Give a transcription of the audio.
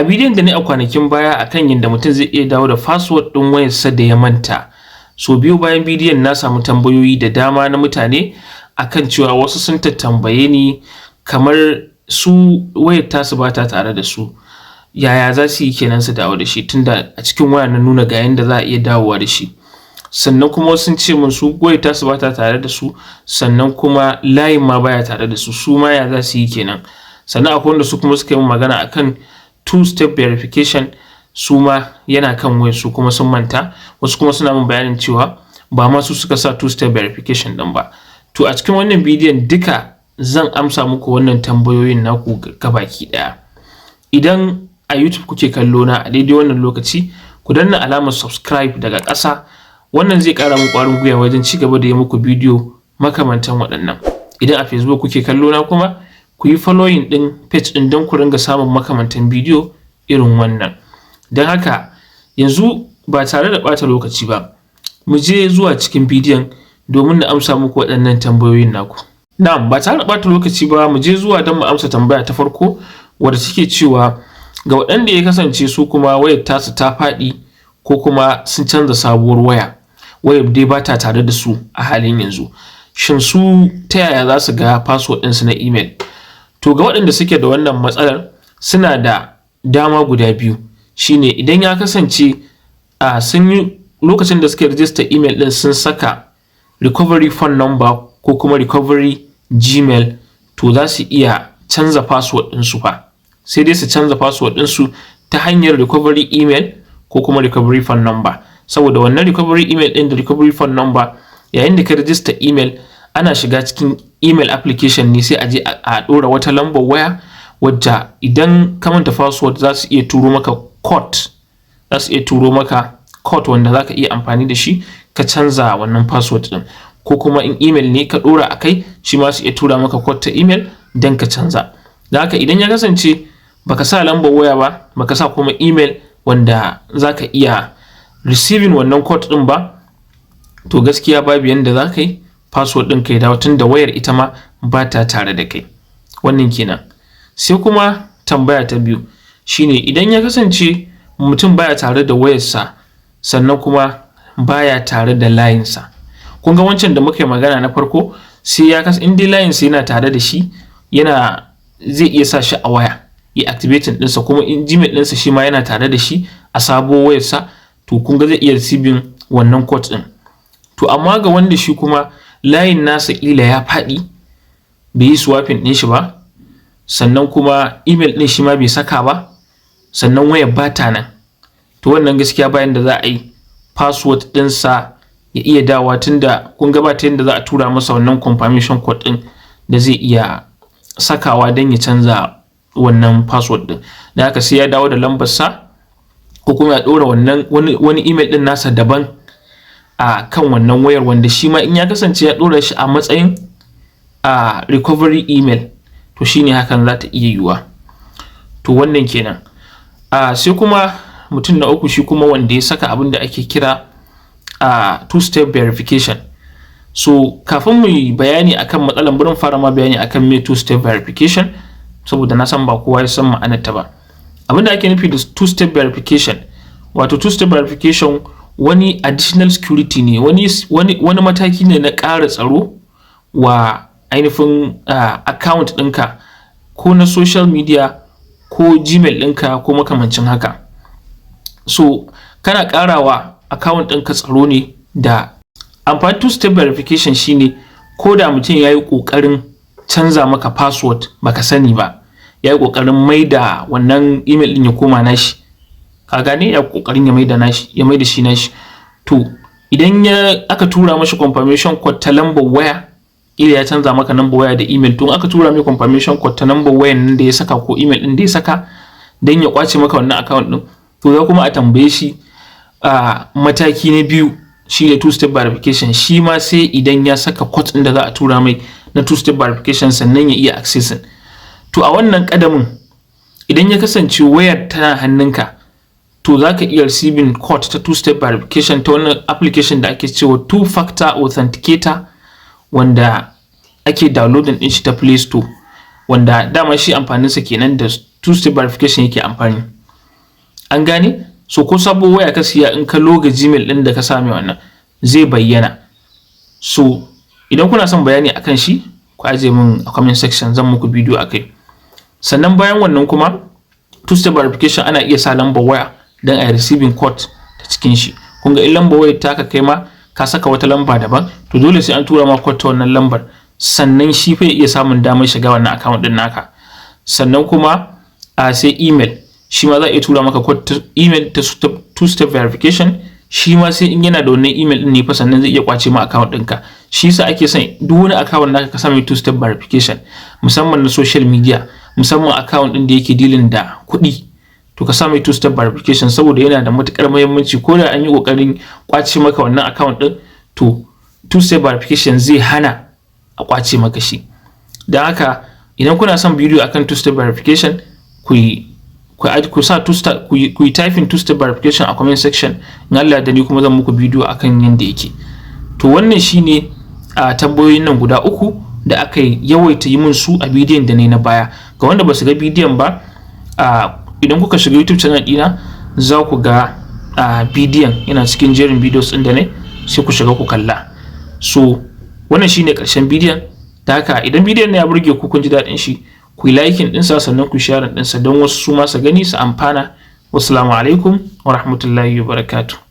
A bidiyon da ne a kwanakin baya akan yadda mutum zai iya dawo da password ɗin wayarsa da ya manta. So biyo bayan bidiyon na samu tambayoyi da dama na mutane akan cewa wasu sun tambaye ni kamar su wayar tasu ba ta tare da su. Yaya za su yi kenan su dawo da shi tunda a cikin waya na nuna ga yanda za a iya dawowa da shi. Sannan kuma sun ce min su wayar tasu ba ta tare da su, sannan kuma layin ma baya tare da su, su ma ya za su yi kenan. Sannan akwai wanda su kuma suka yi magana akan two-step verification, su ma yana kan wayar su kuma sun manta. Wasu kuma suna min bayanin cewa ba ma su suka sa two-step verification din ba. To a cikin wannan bidiyon duka zan amsa muku wannan tambayoyin naku gabaki daya. Idan a YouTube kuke kallo na a daidai wannan lokaci, ku danna alamar subscribe daga ƙasa. Wannan zai ƙara muku ƙwarin gwiwa wajen ci gaba da yi muku bidiyo makamantan waɗannan. Idan a Facebook kuke kallo na kuma, ku yi following ɗin page ɗin don ku ringa samun makamantan bidiyo irin wannan. Don haka yanzu ba tare da ɓata lokaci ba, mu je zuwa cikin bidiyon domin na amsa muku waɗannan tambayoyin naku. Na'am, ba tare da ɓata lokaci ba, mu je zuwa don mu amsa tambaya ta farko wadda take cewa ga waɗanda ya kasance su kuma wayar tasu ta faɗi ko kuma sun canza sabuwar waya, wayar dai ba ta tare da su a halin yanzu. Shin su ta yaya za su ga password ɗinsu na email? To ga waɗanda suke da wannan matsalar suna da dama guda biyu. Shine idan ya kasance sun yi lokacin da suke register email ɗin sun saka recovery phone number ko kuma recovery gmail, to za su iya canza password ɗinsu fa. Sai dai su canza password ɗinsu ta hanyar recovery email ko kuma recovery phone number. Saboda wannan recovery email ɗin da recovery phone number, yayin da ka register email ana shiga cikin email application ne sai a je a ɗora wata lambar waya wadda idan ka manta password za su iya turo maka code. Za su iya turo maka code wanda za ka iya amfani da shi ka canza wannan password ɗin. Ko kuma in email ne ka ɗora a kai, shi ma su iya tura maka code ta email don ka canza. Da haka idan ya kasance baka sa lambar waya ba, baka sa kuma email wanda za ka iya receiving wannan code ɗin ba, to gaskiya babu yanda za ka yi password ɗin ka ya dawo tunda wayar ita ma ba ta tare da kai. Wannan kenan. Sai kuma tambaya ta biyu shine idan ya kasance mutum baya tare da wayarsa sannan kuma baya tare da layinsa. Kun ga wancan da muka yi magana na farko, sai ya kasance in dai layinsa yana tare da shi, zai iya sa shi a waya, ya activating ɗinsa, kuma in Gmail ɗinsa shi ma yana tare da shi a sabuwar wayarsa, to kun ga zai iya receiving wannan code ɗin. To amma ga wanda shi kuma layin nasa ƙila ya faɗi, bai yi swapping ɗin shi ba, sannan kuma email ɗin shi ma bai saka ba, sannan wayar ba ta nan, to wannan gaskiya bayan da za a yi password ɗinsa ya iya dawa, tunda kun ga ba ta yadda za a tura masa wannan confirmation code ɗin da zai iya sakawa don ya canza wannan password ɗin. Da haka sai ya dawo da lambarsa ko kuma ya ɗora wani email ɗin nasa daban a kan wannan wayar, wanda shi ma in ya kasance ya ɗora shi a matsayin recovery email, to shine hakan za ta iya yiwuwa. To wannan kenan. Sai kuma mutum na uku, shi kuma wanda ya saka abin da ake kira two-step verification. So kafin mu yi bayani akan matsalan, bari fara ma bayani akan me two-step verification, saboda na san ba kowa ya san ma'anarta ba. Abin da ake nufi da two-step verification, wato two-step verification wani additional security ne, wani mataki ne na ƙara tsaro wa ainihin account ɗinka ko na social media ko Gmail ɗinka ko makamancin haka. So kana ƙarawa account ɗinka tsaro ne da amfani two-step verification. Shine ko da mutum ya yi ƙoƙarin canza maka password baka sani ba, ya yi ƙoƙarin maida wannan email ɗin ya koma nashi, ka gane, ya ƙoƙarin ya maida shi nashi, to idan aka tura mashi confirmation code ta lambar waya, ila ya canza maka lambar waya da email, to aka tura mai confirmation code ta lambar wayan nan da ya saka ko email ɗin da ya saka don ya kwace maka wannan account ɗin, to ya kuma a tambaye shi mataki na biyu, shi ne two-step verification. Shi ma sai idan ya saka code ɗin da za a tura mai na two-step verification sannan ya iya accessing. To a wannan ƙadamin, idan ya kasance wayar tana hannunka, to za ka iya receiving code ta two-step verification ta wannan application da ake cewa two-factor authenticator, wanda ake downloading ɗin shi ta Play Store, wanda dama shi amfaninsa kenan da two-step verification yake amfani. an gane. So ko sabo waya ka siya in ka loga Gmail din da ka same wannan zai bayyana. So idan kuna son bayani akan shi ku aje min a comment section, zan muku bidiyo akai. Sannan bayan wannan kuma two-step verification ana iya sa lambar waya don a receiving code ta cikin shi. Kun ga in lambar wayar taka kai ma ka saka wata lamba daban, to dole sai an tura ma code ta wannan lambar sannan shi fa iya samun damar shiga wannan account din naka. Sannan kuma sai email, shi ma za a iya tura maka code ta email ta two-step verification. Shi ma sai in yana da wannan email din ne fa sannan zai iya kwace ma account ɗinka. Shi yasa ake son duk wani account naka ka sa mai two-step verification, musamman na social media, musamman account din da yake dealing da kuɗi, to ka sa mai two-step verification saboda yana da matukar muhimmanci. Ko da an yi kokarin kwace maka wannan account din, to two-step verification zai hana a kwace maka shi. Dan haka idan kuna son bidiyo akan two-step verification, ku yi typing two-step verification a comment section. In Allah da ni kuma zan muku bidiyo akan yanda yake. To wannan shine tambayoyin nan guda 3 da aka yawaita yi min su a bidiyon da ne na baya. Ga wanda ba su ga bidiyon ba, idan kuka shiga YouTube channel dina za ku ga bidiyon yana cikin jerin videos din da ne, sai ku shiga ku kalla. So wannan shine karshen bidiyon. Da haka idan bidiyon ne ya burge ku, kun ji daɗin shi, ku yi liking ɗinsa sannan ku share ɗinsa don wasu su ma su gani su amfana. Wassalamu alaikum wa rahmatullahi wa barakatuh.